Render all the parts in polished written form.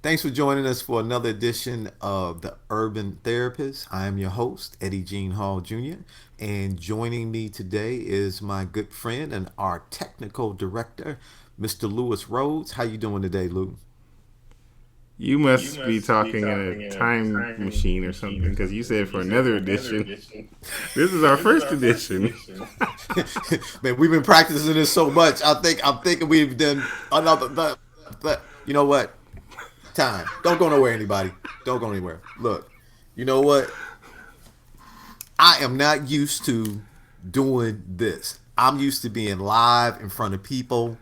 Thanks for joining us for another edition of The Urban Therapist. I am your host, Eddie Jean Hall Jr., and joining me today is my good friend and our technical director, Mr. Lewis Rhodes. How you doing today, Lou? You must be talking in a time machine or something because you said for another edition. This is our first edition. Man, we've been practicing this so much. I'm thinking we've done another. But you know what? Time. Don't go nowhere, anybody. Don't go anywhere. Look, you know what? I am not used to doing this. I'm used to being live in front of people,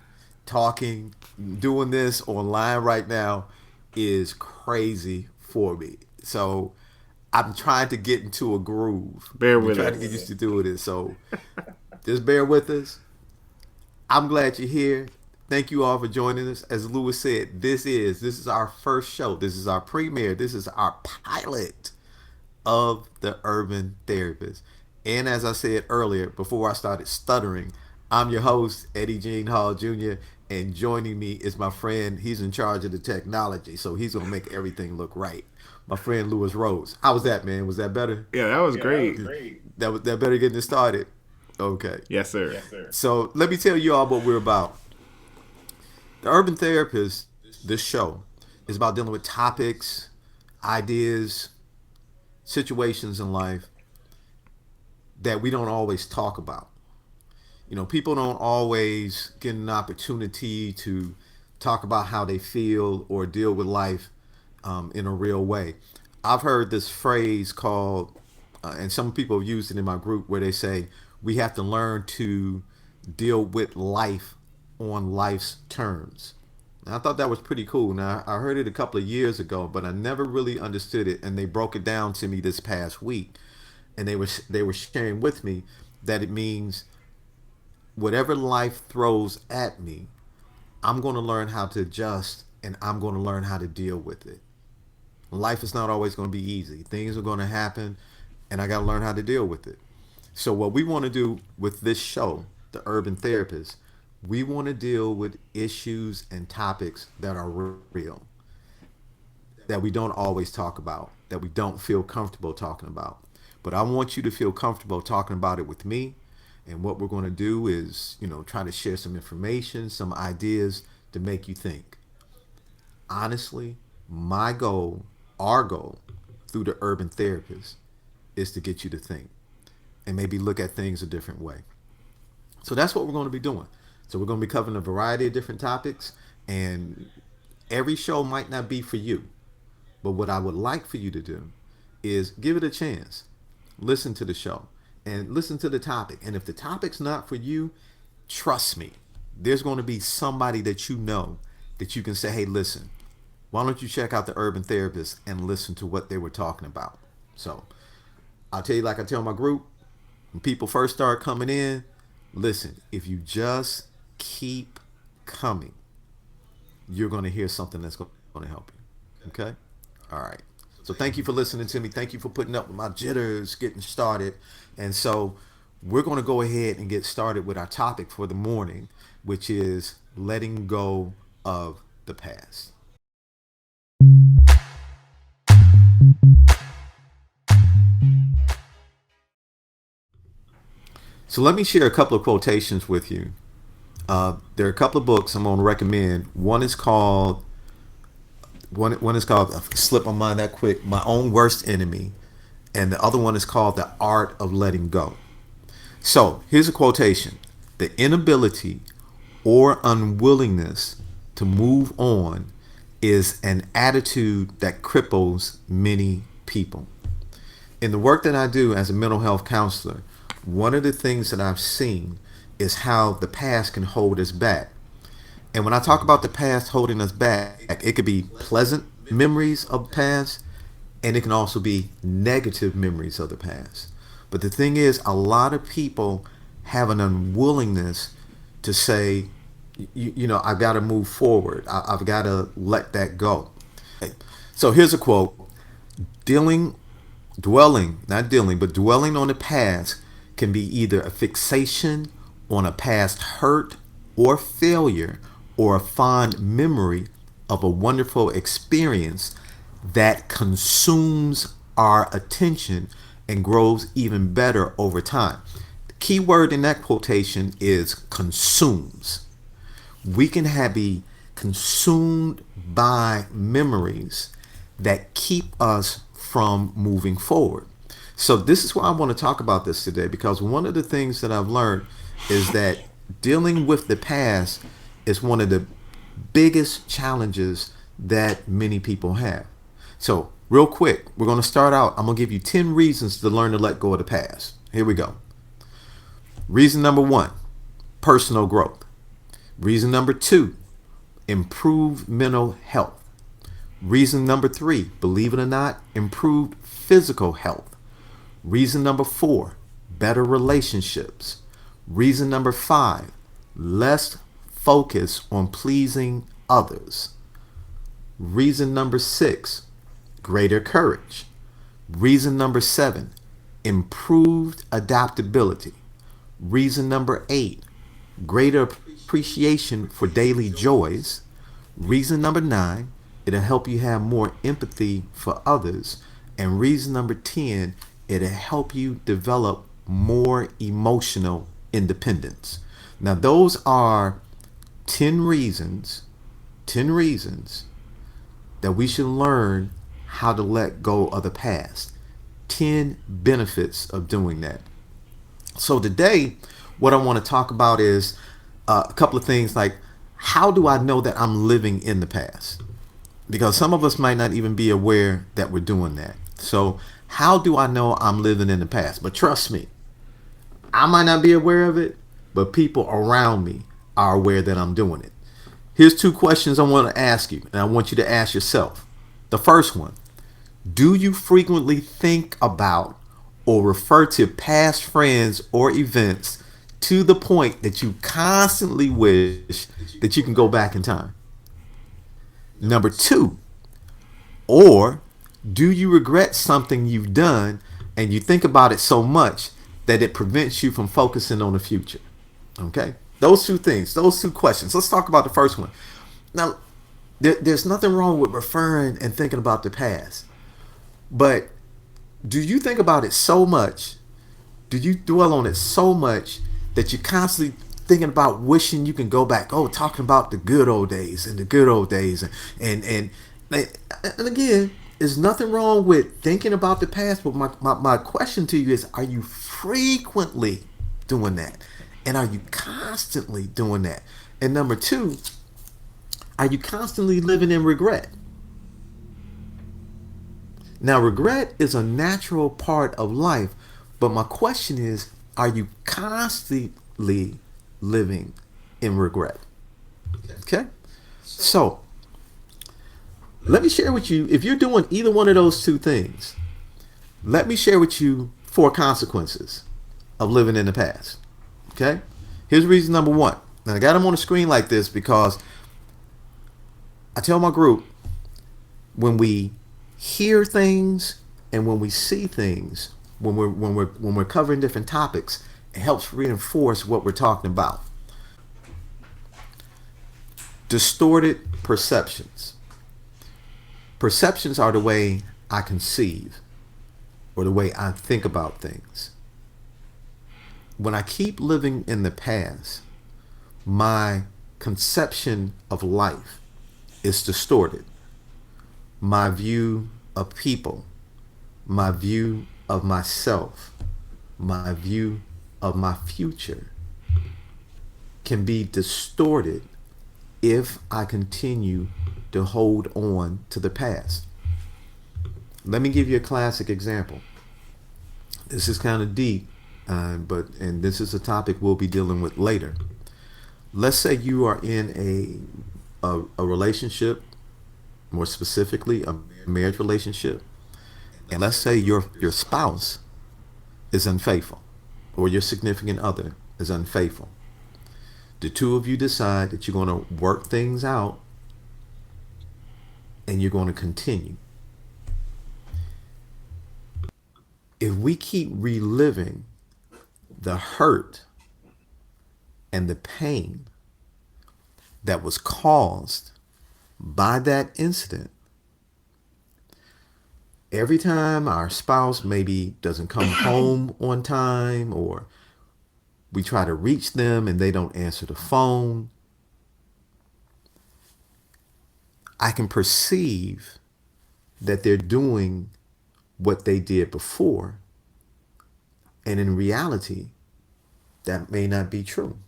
talking. Doing this online right now is crazy for me. So I'm trying to get into a groove. Bear We're with trying to get us. used to doing this. So just bear with us. I'm glad you're here. Thank you all for joining us. As Lewis said, this is our first show. This is our premiere. This is our pilot of the Urban Therapist. And as I said earlier, before I started stuttering, I'm your host, Eddie Jean Hall Jr., and joining me is my friend. He's in charge of the technology, so he's going to make everything look right. My friend Lewis Rose. How was that, man? Was that better? Yeah, that was great. That was that better getting it started? Okay. Yes, sir. So let me tell you all what we're about. The Urban Therapist, this show, is about dealing with topics, ideas, situations in life that we don't always talk about. People don't always get an opportunity to talk about how they feel or deal with life in a real way. I've heard this phrase called, and some people have used it in my group, where they say we have to learn to deal with life on life's terms. And I thought that was pretty cool. Now, I heard it a couple of years ago, but I never really understood it. And they broke it down to me this past week, and they were sharing with me that it means whatever life throws at me, I'm going to learn how to adjust and I'm going to learn how to deal with it. Life is not always going to be easy. Things are going to happen, and I got to learn how to deal with it. So, what we want to do with this show, The Urban Therapist, we want to deal with issues and topics that are real, that we don't always talk about, that we don't feel comfortable talking about. But I want you to feel comfortable talking about it with me. And what we're going to do is, try to share some information, some ideas to make you think. Honestly, my goal, our goal through the Urban Therapist is to get you to think and maybe look at things a different way. So that's what we're going to be doing. So we're going to be covering a variety of different topics, and every show might not be for you. But what I would like for you to do is give it a chance. Listen to the show and listen to the topic. And if the topic's not for you, trust me, there's going to be somebody that you know that you can say, hey, listen, why don't you check out the Urban Therapist and listen to what they were talking about? So I'll tell you, like I tell my group, when people first start coming in, listen, if you just keep coming, you're going to hear something that's going to help you. Okay? All right. So thank you for listening to me. Thank you for putting up with my jitters getting started. And so we're going to go ahead and get started with our topic for the morning, which is letting go of the past. So let me share a couple of quotations with you. There are a couple of books I'm going to recommend. One is called slip my mind that quick, My Own Worst Enemy, and the other one is called The Art of Letting Go. So here's a quotation: the inability or unwillingness to move on is an attitude that cripples many people. In the work that I do as a mental health counselor, one of the things that I've seen is how the past can hold us back. And when I talk about the past holding us back, it could be pleasant memories of the past, and it can also be negative memories of the past. But the thing is, a lot of people have an unwillingness to say, I've got to move forward. I've got to let that go. So here's a quote: dealing, dwelling, not dealing, but dwelling on the past can be either a fixation on a past hurt or failure or a fond memory of a wonderful experience that consumes our attention and grows even better over time. The key word in that quotation is consumes. We can be consumed by memories that keep us from moving forward. So this is why I want to talk about this today, because one of the things that I've learned is that dealing with the past is one of the biggest challenges that many people have. So, real quick, we're going to start out. I'm going to give you 10 reasons to learn to let go of the past. Here we go. Reason number 1, personal growth. Reason number 2, improve mental health. Reason number 3, believe it or not, improved physical health. Reason number 4, better relationships. Reason number 5, less focus on pleasing others. Reason number 6, greater courage. Reason number 7, improved adaptability. Reason number 8, greater appreciation for daily joys. Reason number 9, it'll help you have more empathy for others. And reason number 10, it'll help you develop more emotional independence. Now, those are 10 reasons, 10 reasons that we should learn how to let go of the past. 10 benefits of doing that. So today, what I want to talk about is a couple of things like, how do I know that I'm living in the past? Because some of us might not even be aware that we're doing that. So how do I know I'm living in the past? But trust me, I might not be aware of it, but people around me are aware that I'm doing it. Here's 2 questions I want to ask you, and I want you to ask yourself. The first one, do you frequently think about or refer to past friends or events to the point that you constantly wish that you can go back in time? Number 2, or do you regret something you've done and you think about it so much that it prevents you from focusing on the future? Okay? Those 2 things, those 2 questions. Let's talk about the first one. Now, there's nothing wrong with referring and thinking about the past. But do you think about it so much? Do you dwell on it so much that you're constantly thinking about wishing you can go back? Oh, talking about the good old days and the good old days. And again, there's nothing wrong with thinking about the past. But my question to you is, are you frequently doing that? And are you constantly doing that? And number 2, are you constantly living in regret? Now, regret is a natural part of life, but my question is, are you constantly living in regret? Okay? So, let me share with you, if you're doing either one of those 2 things, let me share with you 4 consequences of living in the past. Okay? Here's reason number 1. Now, I got them on the screen like this because I tell my group, when we hear things and when we see things, when we're covering different topics, it helps reinforce what we're talking about. Distorted perceptions. Perceptions are the way I conceive or the way I think about things. When I keep living in the past, my conception of life is distorted. My view of people, my view of myself, my view of my future can be distorted if I continue to hold on to the past. Let me give you a classic example. This is kind of deep, and this is a topic we'll be dealing with later. Let's say you are in a relationship, more specifically a marriage relationship, and let's say your spouse is unfaithful, or your significant other is unfaithful. The 2 of you decide that you're going to work things out and you're going to continue. If we keep reliving the hurt and the pain that was caused by that incident, every time our spouse maybe doesn't come home on time, or we try to reach them and they don't answer the phone, I can perceive that they're doing what they did before. And in reality, that may not be true.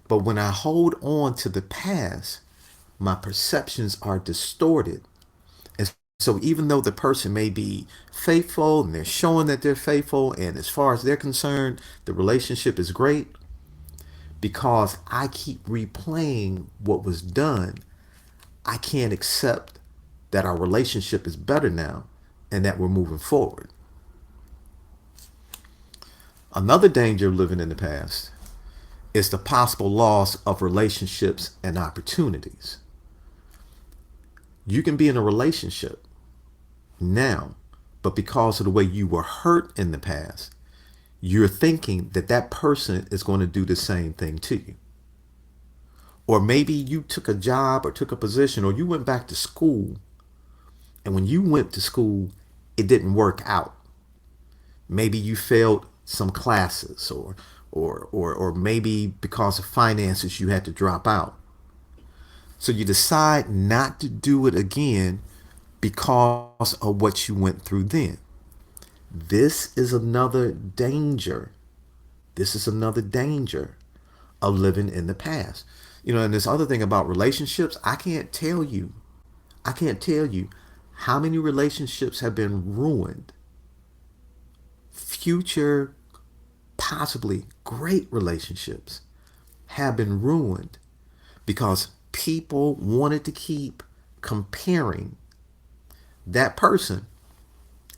But when I hold on to the past, my perceptions are distorted. And so even though the person may be faithful and they're showing that they're faithful, and as far as they're concerned, the relationship is great, because I keep replaying what was done, I can't accept that our relationship is better now and that we're moving forward. Another danger of living in the past is the possible loss of relationships and opportunities. You can be in a relationship now, but because of the way you were hurt in the past, you're thinking that that person is going to do the same thing to you. Or maybe you took a job or took a position, or you went back to school, and when you went to school, it didn't work out. Maybe you failed some classes, or maybe because of finances you had to drop out. So you decide not to do it again because of what you went through then. This is another danger. This is another danger of living in the past. And this other thing about relationships, I can't tell you how many relationships have been ruined. Future, possibly great relationships have been ruined because people wanted to keep comparing that person,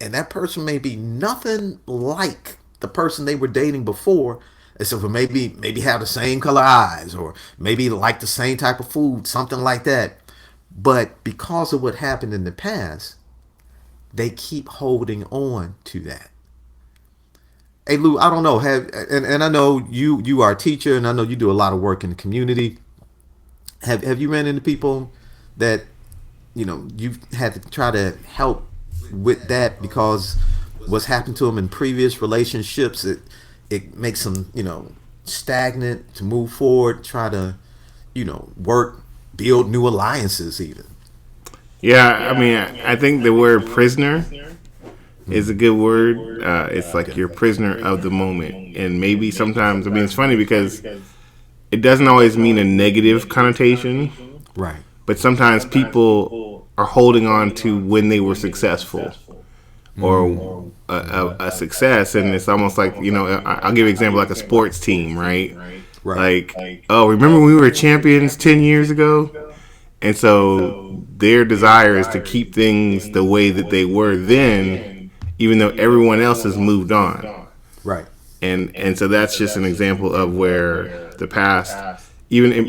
and that person may be nothing like the person they were dating before, except for maybe have the same color eyes, or maybe like the same type of food, something like that. But because of what happened in the past, they keep holding on to that. Hey Lou, I don't know, and I know you are a teacher, and I know you do a lot of work in the community. Have you ran into people that you've had to try to help with that because what's happened to them in previous relationships, it makes them stagnant to move forward, try to work, build new alliances even. Yeah, I mean, I think the word prisoner is a good word. It's like you're prisoner of the moment. And maybe sometimes, I mean, it's funny because it doesn't always mean a negative connotation, Right. but sometimes people are holding on to when they were successful or a success. And it's almost like, I'll give you an example like a sports team, right? Right. Like, oh, remember when we were champions 10 years ago? And so their desire is to keep things the way that they were then, even though everyone else has moved on. Right. And so that's just an example of where the past, even it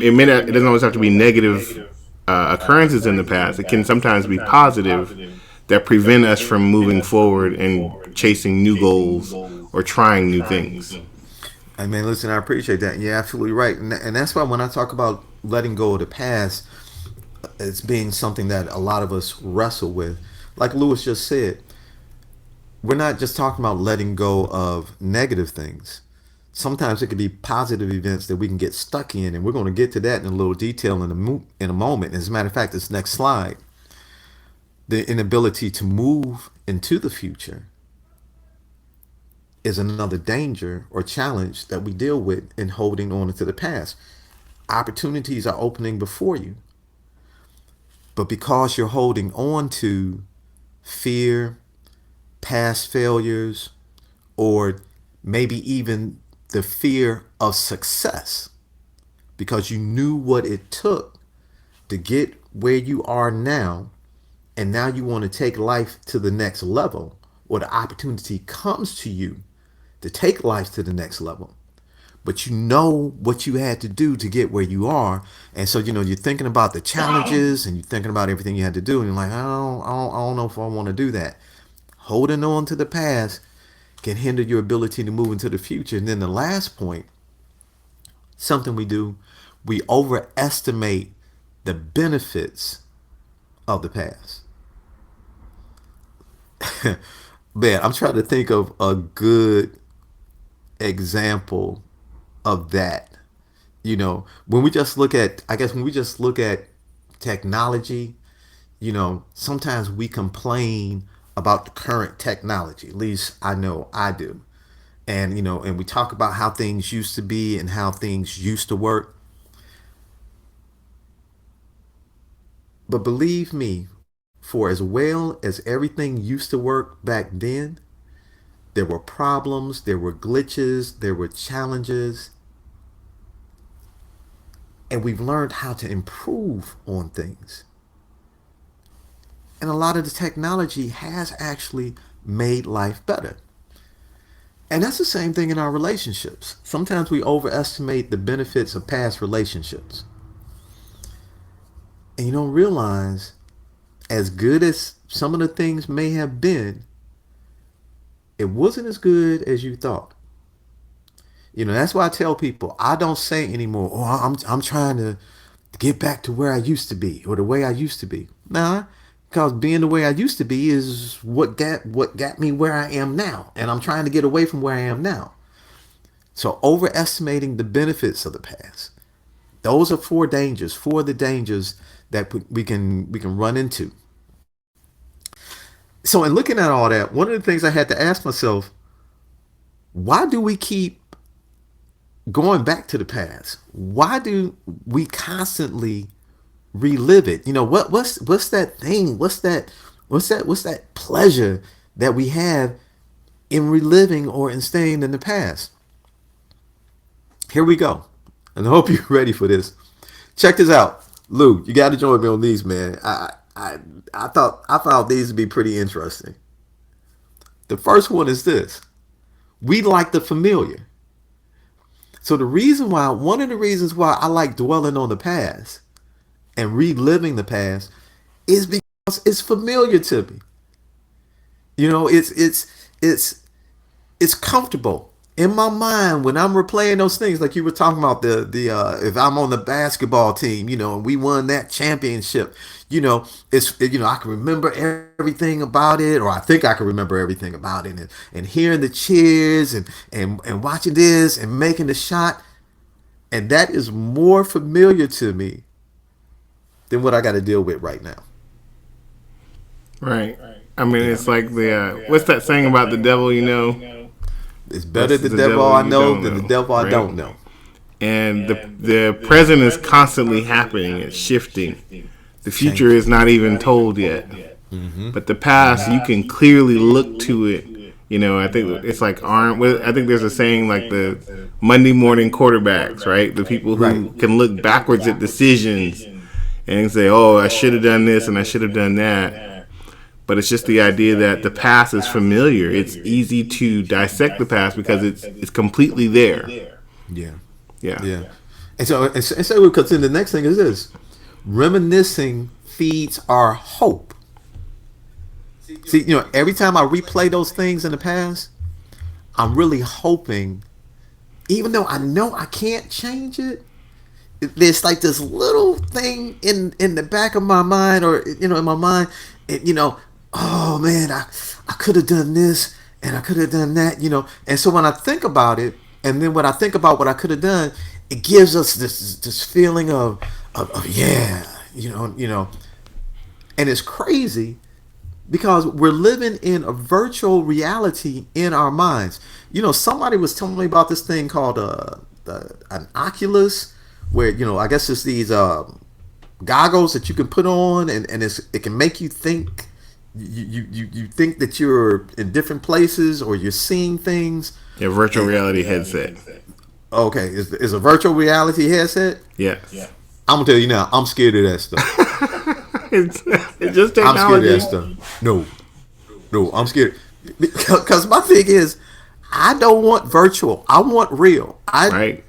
doesn't always have to be negative occurrences in the past. It can sometimes be positive that prevent us from moving forward and chasing new goals or trying new things. I mean, listen, I appreciate that. You're absolutely right, and that's why when I talk about letting go of the past, it's being something that a lot of us wrestle with. Like Lewis just said, we're not just talking about letting go of negative things. Sometimes it could be positive events that we can get stuck in, and we're going to get to that in a little detail in a moment. As a matter of fact, this next slide, the inability to move into the future is another danger or challenge that we deal with in holding on to the past. Opportunities are opening before you, but because you're holding on to fear, past failures, or maybe even the fear of success, because you knew what it took to get where you are now, and now you want to take life to the next level, or the opportunity comes to you to take life to the next level, but you know what you had to do to get where you are. And so you're thinking about the challenges, and you're thinking about everything you had to do, and you're like, I don't know if I want to do that. Holding on to the past can hinder your ability to move into the future. And then the last point, something we do, we overestimate the benefits of the past. Man, I'm trying to think of a good example of that. When we just look at, I guess, when we just look at technology, sometimes we complain about the current technology. At least I know I do. And we talk about how things used to be and how things used to work. But believe me, for as well as everything used to work back then, there were problems, there were glitches, there were challenges, and we've learned how to improve on things. And a lot of the technology has actually made life better. And that's the same thing in our relationships. Sometimes we overestimate the benefits of past relationships. And you don't realize, as good as some of the things may have been, it wasn't as good as you thought. That's why I tell people I don't say anymore, oh, I'm trying to get back to where I used to be or the way I used to be. Nah, because being the way I used to be is what got me where I am now. And I'm trying to get away from where I am now. So overestimating the benefits of the past. Those are four of the dangers that we can run into. So in looking at all that, one of the things I had to ask myself, why do we keep going back to the past? Why do we constantly relive it? What's that thing? What's that pleasure that we have in reliving or in staying in the past? Here we go. And I hope you're ready for this. Check this out. Lou, you got to join me on these, man. I found these to be pretty interesting. The first one is this. We like the familiar. So one of the reasons why I like dwelling on the past and reliving the past is because it's familiar to me. It's comfortable in my mind when I'm replaying those things, like you were talking about the if I'm on the basketball team, and we won that championship, I can remember everything about it, or I think I can remember everything about it, and hearing the cheers and watching this and making the shot, and that is more familiar to me than what I got to deal with right now. Right. I mean, it's like the what's that saying about the devil? It's better the devil I know than the devil I don't know. And the present is constantly happening. It's shifting. The future is not even told yet. Mm-hmm. But the past, you can clearly look to it. I think it's like I think there's a saying like the Monday morning quarterbacks, right? The people who can look backwards at decisions and say, "Oh, I should have done this and I should have done that." But it's just the idea that the past is familiar. It's easy to dissect the past because it's completely there. Yeah. Yeah. And so because then the next thing is this: reminiscing feeds our hope. See, every time I replay those things in the past, I'm really hoping, even though I know I can't change it, there's like this little thing in the back of my mind, or in my mind, oh man, I could have done this and I could have done that, And so when I think about it, and then when I think about what I could have done, it gives us this feeling of yeah, and it's crazy because we're living in a virtual reality in our minds. Somebody was telling me about this thing called an Oculus, where I guess it's these goggles that you can put on, and it can make you think. You think that you're in different places or you're seeing things. Yeah, virtual reality headset. Okay, is a virtual reality headset? Yes. Yeah. I'm gonna tell you now, I'm scared of that stuff. it's just technology. I'm scared of that stuff. No, I'm scared because my thing is, I don't want virtual. I want real. I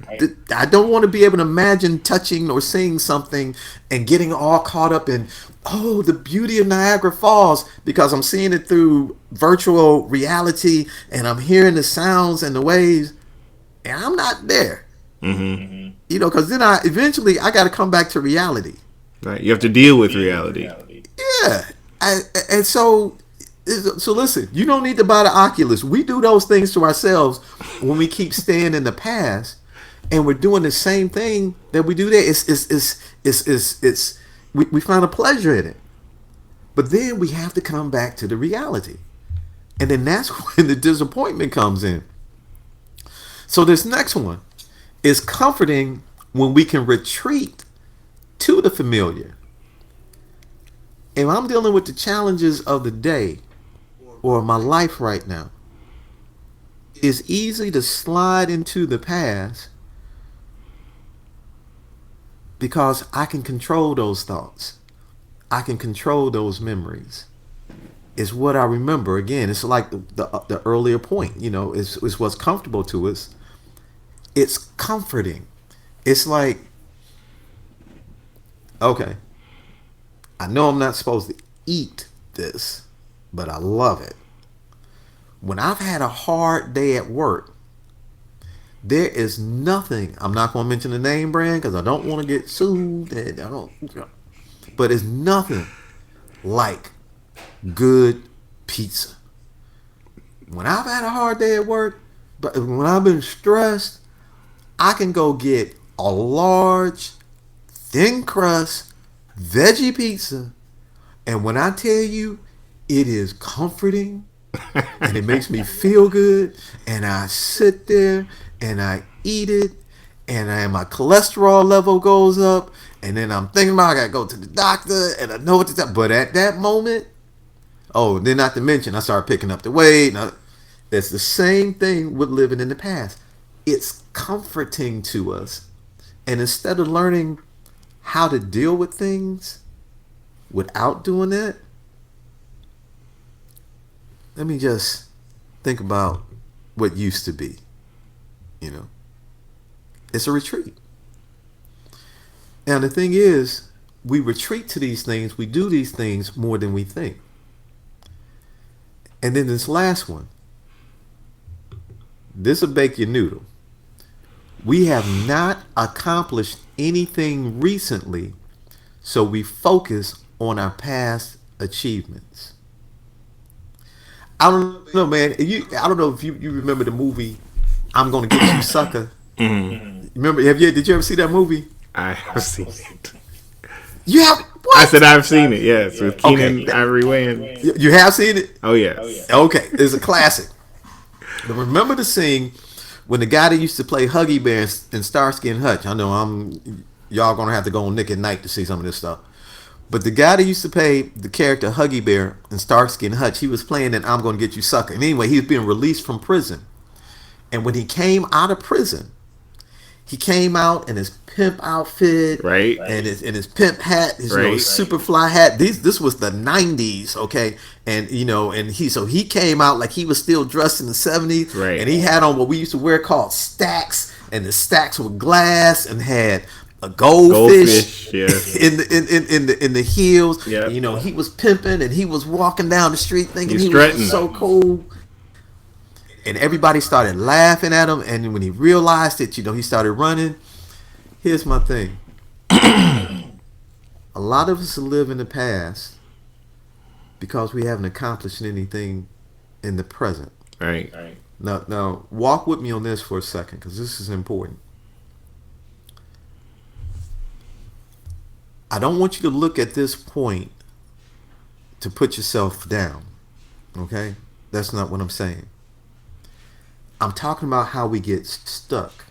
don't want to be able to imagine touching or seeing something and getting all caught up in, oh, the beauty of Niagara Falls, because I'm seeing it through virtual reality and I'm hearing the sounds and the waves, and I'm not there. Mm-hmm. Because then I got to come back to reality. Right. You have to deal with reality. Yeah, and so listen. You don't need to buy the Oculus. We do those things to ourselves when we keep staying in the past, and we're doing the same thing that we do there. It's we find a pleasure in it, but then we have to come back to the reality, and then that's when the disappointment comes in. So this next one is comforting when we can retreat to the familiar. If I'm dealing with the challenges of the day or my life right now, it's easy to slide into the past because I can control those thoughts. I can control those memories. It's what I remember. Again, it's like the earlier point, it's what's comfortable to us. It's comforting. It's like, okay, I know I'm not supposed to eat this, but I love it. When I've had a hard day at work, there is nothing. I'm not going to mention the name brand because I don't want to get sued. And I don't. But it's nothing like good pizza. When I've had a hard day at work, but when I've been stressed, I can go get a large, thin crust, veggie pizza. And when I tell you, it is comforting and it makes me feel good. And I sit there and I eat it. And my cholesterol level goes up. And then I'm thinking about I got to go to the doctor and I know what to tell. But at that moment, then not to mention, I started picking up the weight. It's the same thing with living in the past. It's comforting to us. And instead of learning how to deal with things without doing that, let me just think about what used to be. It's a retreat. Now, the thing is, we retreat to these things, we do these things more than we think. And then this last one, this will bake your noodle. We have not accomplished anything recently, so we focus on our past achievements. I don't know, man. I don't know if you remember the movie "I'm Gonna Get You, Sucker." Mm-hmm. Remember? Did you ever see that movie? I have seen it. You have? What? I said I've seen it. Yes, with Keenan Ivory Wayans. You have seen it? Oh yes. Okay, it's a classic. But remember the scene when the guy that used to play Huggy Bear in Starsky and Hutch. I know y'all gonna have to go on Nick at Night to see some of this stuff. But the guy that used to play the character Huggy Bear in Starsky and Hutch, he was playing in "I'm Gonna Get You, Sucker." And anyway, he was being released from prison. And when he came out of prison, he came out in his pimp outfit, right, and his pimp hat, his right. super fly hat. This was the '90s, okay, and he came out like he was still dressed in the '70s, right, and he had on what we used to wear called stacks, and the stacks were glass and had a goldfish yes. in the heels. Yep. He was pimping and he was walking down the street thinking he was so cool. And everybody started laughing at him. And when he realized it, he started running. Here's my thing. A lot of us live in the past because we haven't accomplished anything in the present. Right. Now, walk with me on this for a second because this is important. I don't want you to look at this point to put yourself down. Okay? That's not what I'm saying. I'm talking about how we get stuck.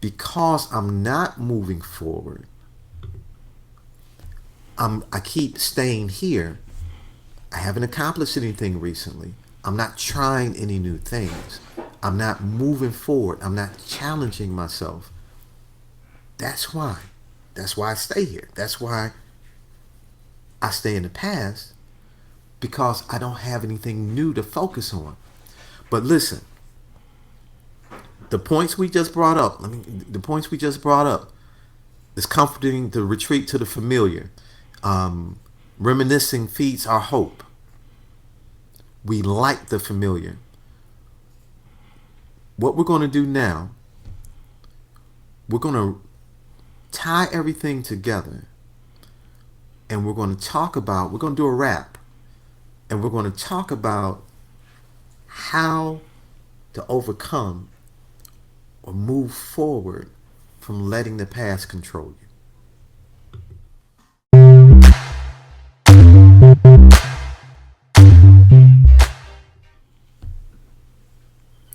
Because I'm not moving forward. I keep staying here. I haven't accomplished anything recently. I'm not trying any new things. I'm not moving forward. I'm not challenging myself. That's why. That's why I stay here. That's why I stay in the past. Because I don't have anything new to focus on. But listen, the points we just brought up is comforting to retreat to the familiar. Reminiscing feeds our hope. We like the familiar. What we're going to do now, we're going to tie everything together, and we're going to do a wrap, and we're going to talk about how to overcome or move forward from letting the past control you.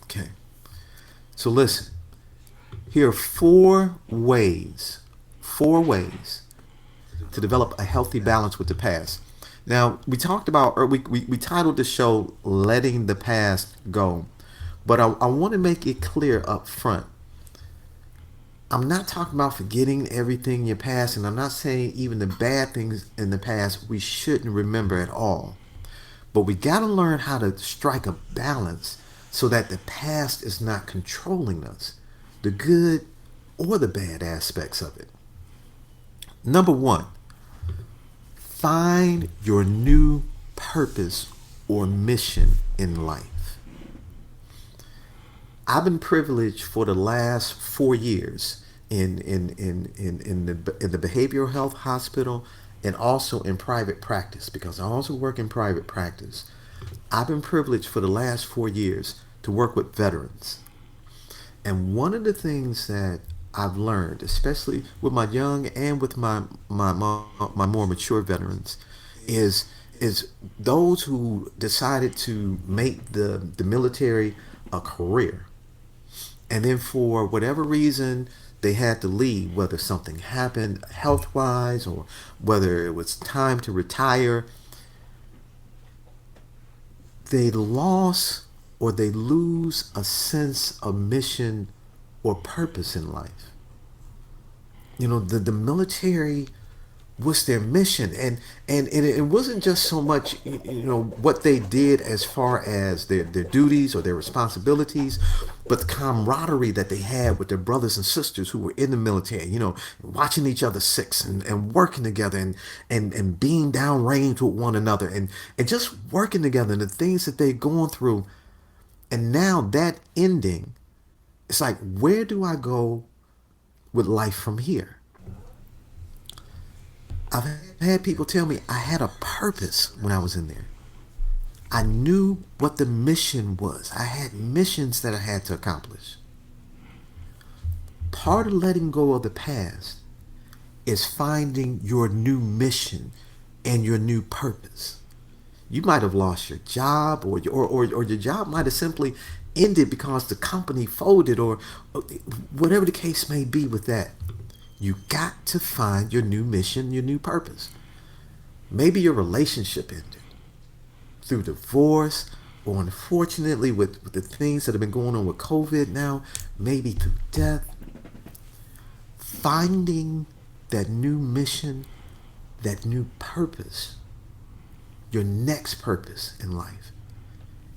Okay. So listen, here are four ways to develop a healthy balance with the past. Now, we talked about, or we titled the show Letting the Past Go. But I want to make it clear up front. I'm not talking about forgetting everything in your past, and I'm not saying even the bad things in the past we shouldn't remember at all. But we got to learn how to strike a balance so that the past is not controlling us, the good or the bad aspects of it. Number one, find your new purpose or mission in life. I've been privileged for the last 4 years in the behavioral health hospital and also in private practice because I also work in private practice. I've been privileged for the last 4 years to work with veterans. And one of the things that I've learned, especially with my young and with my more mature veterans, is is those who decided to make the military a career, and then for whatever reason they had to leave, whether something happened health wise or whether it was time to retire, they lost or they lose a sense of mission or purpose in life. The military was their mission, and it wasn't just so much what they did as far as their duties or their responsibilities, but the camaraderie that they had with their brothers and sisters who were in the military, watching each other six and working together and being downrange with one another and just working together and the things that they're going through. And now that ending, it's like, where do I go with life from here? I've had people tell me I had a purpose when I was in there. I knew what the mission was. I had missions that I had to accomplish. Part of letting go of the past is finding your new mission and your new purpose. You might have lost your job, or your job might have simply ended because the company folded, or whatever the case may be with that. You got to find your new mission, your new purpose. Maybe your relationship ended through divorce, or unfortunately with the things that have been going on with COVID now, maybe through death. Finding that new mission, that new purpose, your next purpose in life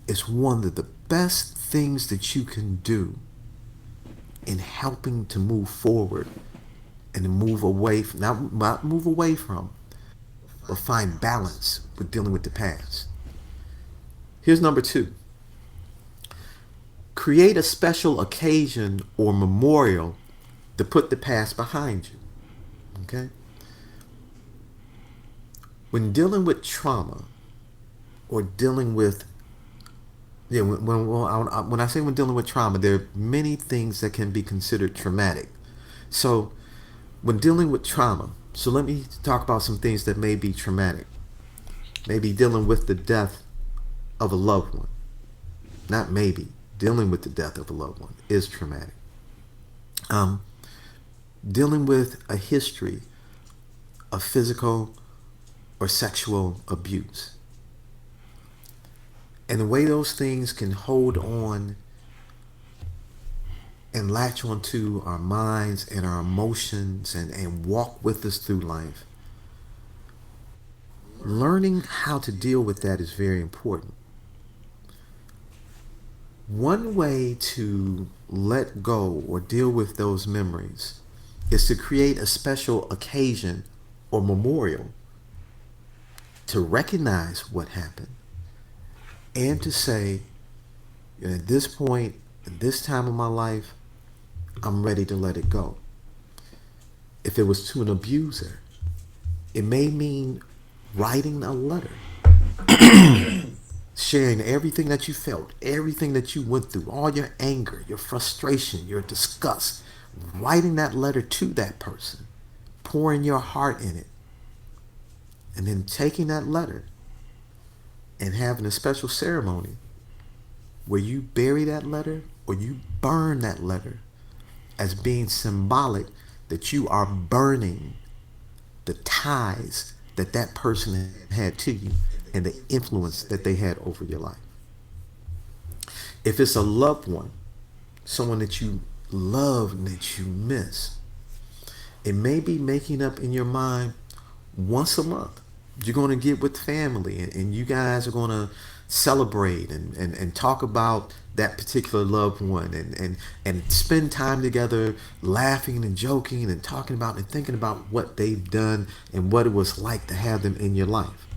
is one of the best things that you can do in helping to move forward and to move away from, not move away from, but find balance with dealing with the past. Here's number two. Create a special occasion or memorial to put the past behind you. Okay? When dealing with trauma or dealing with, when I say when dealing with trauma, there are many things that can be considered traumatic. So when dealing with trauma, so let me talk about some things that may be traumatic. Maybe dealing with the death of a loved one. Not maybe. Dealing with the death of a loved one is traumatic. Dealing with a history of physical or sexual abuse. And the way those things can hold on and latch onto our minds and our emotions and walk with us through life. Learning how to deal with that is very important. One way to let go or deal with those memories is to create a special occasion or memorial to recognize what happened and to say, at this point, at this time of my life, I'm ready to let it go. If it was to an abuser, it may mean writing a letter, sharing everything that you felt, everything that you went through, all your anger, your frustration, your disgust, writing that letter to that person, pouring your heart in it, and then taking that letter and having a special ceremony where you bury that letter or you burn that letter as being symbolic that you are burning the ties that that person had to you and the influence that they had over your life. If it's a loved one, someone that you love and that you miss, it may be making up in your mind once a month. You're going to get with family and you guys are going to celebrate and talk about that particular loved one and spend time together laughing and joking and talking about and thinking about what they've done and what it was like to have them in your life.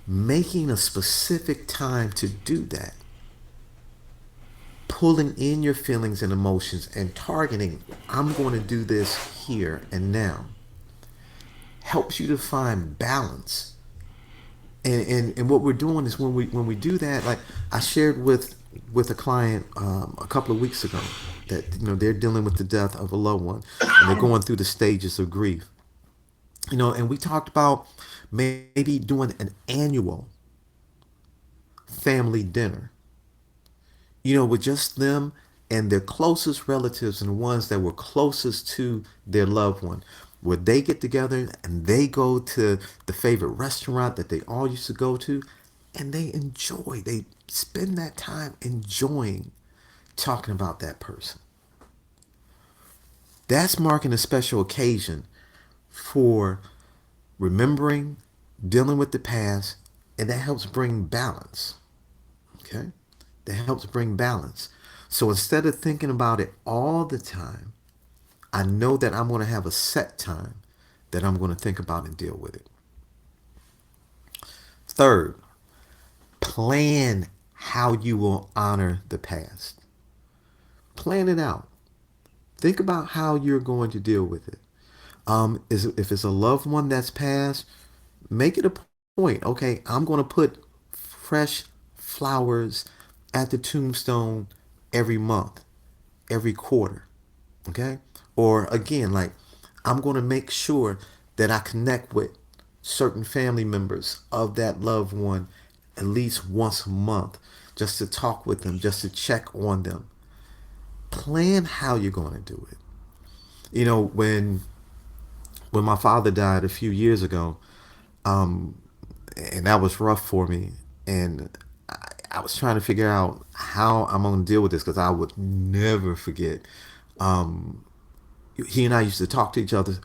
Making a specific time to do that, pulling in your feelings and emotions and targeting, I'm going to do this here and now, helps you to find balance. And what we're doing is when we do that, like I shared with a client a couple of weeks ago that they're dealing with the death of a loved one and they're going through the stages of grief. And we talked about maybe doing an annual family dinner, with just them and their closest relatives and the ones that were closest to their loved one, where they get together and they go to the favorite restaurant that they all used to go to and they spend that time enjoying talking about that person. That's marking a special occasion for remembering, dealing with the past, and that helps bring balance. Okay? That helps bring balance. So instead of thinking about it all the time, I know that I'm going to have a set time that I'm going to think about and deal with it. Third, plan how you will honor the past. Plan it out. Think about how you're going to deal with it. If it's a loved one that's passed, make it a point. Okay, I'm going to put fresh flowers at the tombstone every month, every quarter. Okay, or again, like I'm going to make sure that I connect with certain family members of that loved one at least once a month, just to talk with them, just to check on them. Plan how you're going to do it. When my father died a few years ago, and that was rough for me. And I was trying to figure out how I'm going to deal with this because I would never forget. He and I used to talk to each other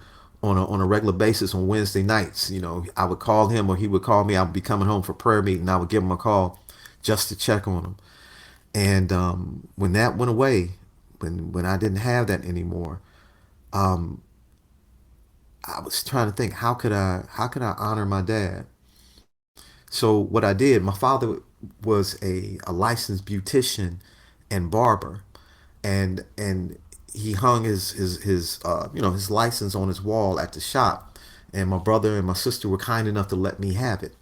on a regular basis on Wednesday nights. I would call him or he would call me. I would be coming home for prayer meeting. And I would give him a call just to check on him. And when that went away, when I didn't have that anymore, I was trying to think how could I honor my dad. So what I did, my father was a licensed beautician and barber, and he hung his license on his wall at the shop, and my brother and my sister were kind enough to let me have it.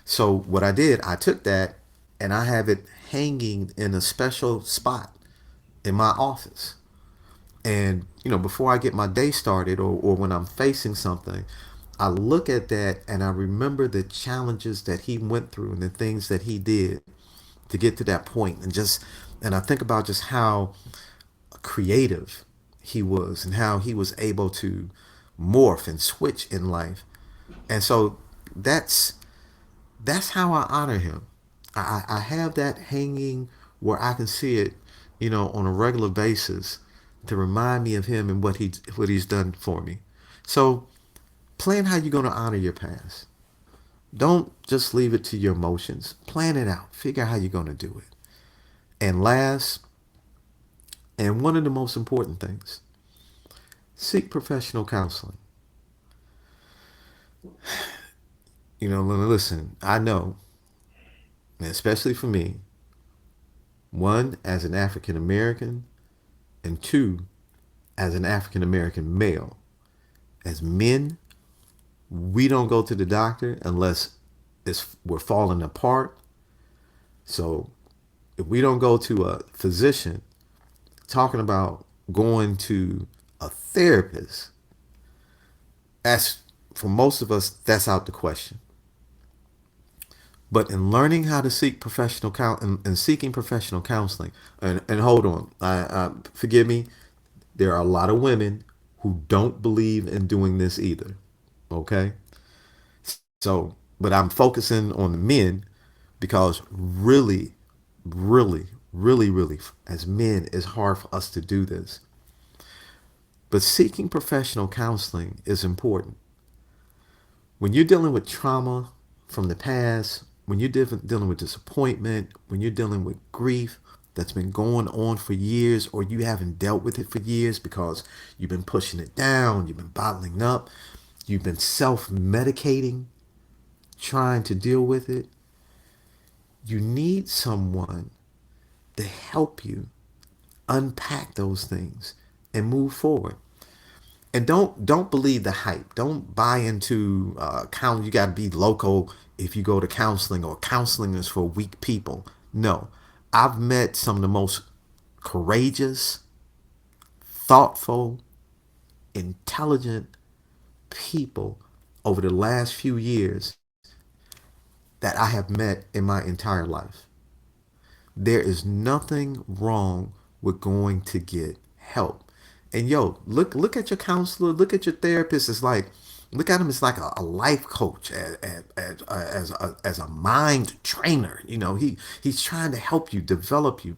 So what I did, I took that and I have it hanging in a special spot in my office. And before I get my day started or when I'm facing something, I look at that and I remember the challenges that he went through and the things that he did to get to that point, and I think about just how creative he was and how he was able to morph and switch in life. And so that's that's how I honor him. I have that hanging where I can see it, on a regular basis to remind me of him and what he's done for me. So plan how you're going to honor your past. Don't just leave it to your emotions. Plan it out. Figure out how you're going to do it. And last, and one of the most important things, seek professional counseling. Listen, I know, and especially for me, one, as an African American, and two, as an African American male, as men, we don't go to the doctor unless we're falling apart. So if we don't go to a physician, talking about going to a therapist, as for most of us, that's out the question. But in learning how to seek professional and seeking professional counseling, and hold on, forgive me, there are a lot of women who don't believe in doing this either. Okay, so but I'm focusing on the men because really, really, as men, it's hard for us to do this. But seeking professional counseling is important. When you're dealing with trauma from the past, when you're dealing with disappointment, when you're dealing with grief that's been going on for years, or you haven't dealt with it for years because you've been pushing it down, you've been bottling up, you've been self medicating, trying to deal with it, you need someone to help you unpack those things and move forward. And don't believe the hype. Don't buy into count. You got to be local if you go to counseling, or counseling is for weak people. No, I've met some of the most courageous, thoughtful, intelligent people over the last few years that I have met in my entire life. There is nothing wrong with going to get help. And yo, look at your counselor, look at your therapist. It's like look at him as like a life coach, as a mind trainer. You know, he's trying to help you develop you.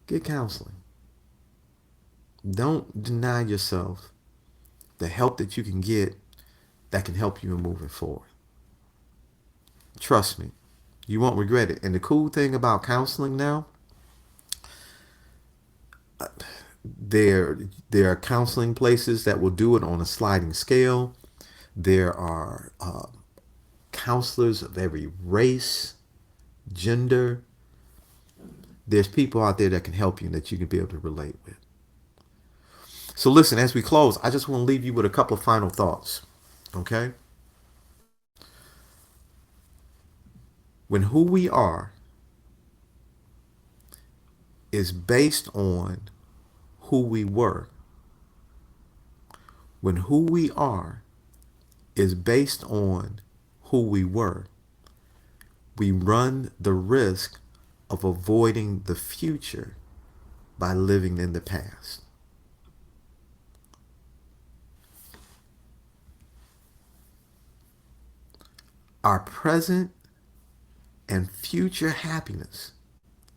Get counseling. Don't deny yourself the help that you can get that can help you in moving forward. Trust me, you won't regret it. And the cool thing about counseling now, there are counseling places that will do it on a sliding scale. There are counselors of every race, gender. There's people out there that can help you and that you can be able to relate with. So listen, as we close, I just want to leave you with a couple of final thoughts. Okay? When who we are is based on who we were, when who we are is based on who we run the risk of avoiding the future by living in the past. Our present and future happiness,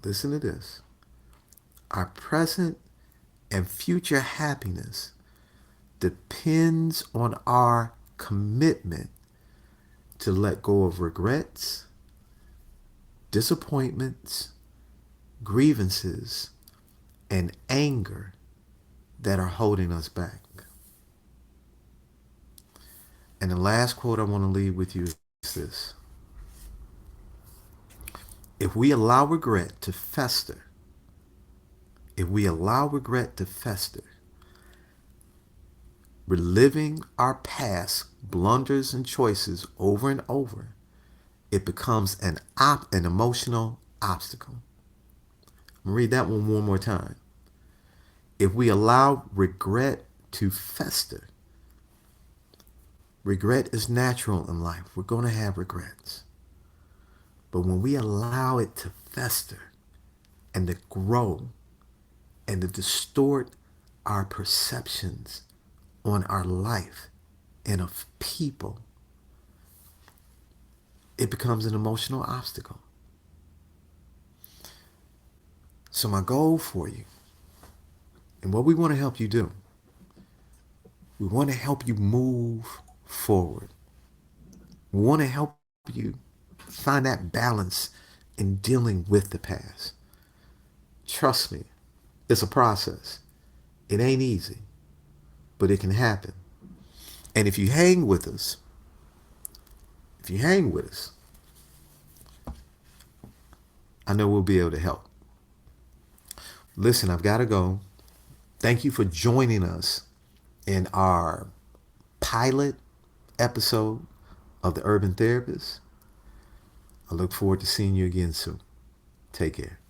listen to this, our present and future happiness depends on our commitment to let go of regrets, disappointments, grievances, and anger that are holding us back. And the last quote I want to leave with you is this. If we allow regret to fester, if we allow regret to fester, reliving our past blunders and choices over and over, it becomes an emotional obstacle. I'm gonna read that one more time. If we allow regret to fester, regret is natural in life. We're going to have regrets. But when we allow it to fester and to grow and to distort our perceptions on our life and of people, it becomes an emotional obstacle. So my goal for you, and what we want to help you do, we want to help you move forward. We want to help you find that balance in dealing with the past. Trust me, it's a process. It ain't easy, but it can happen. And if you hang with us, I know we'll be able to help. Listen, I've got to go. Thank you for joining us in our pilot episode of The Urban Therapist. I look forward to seeing you again soon. Take care.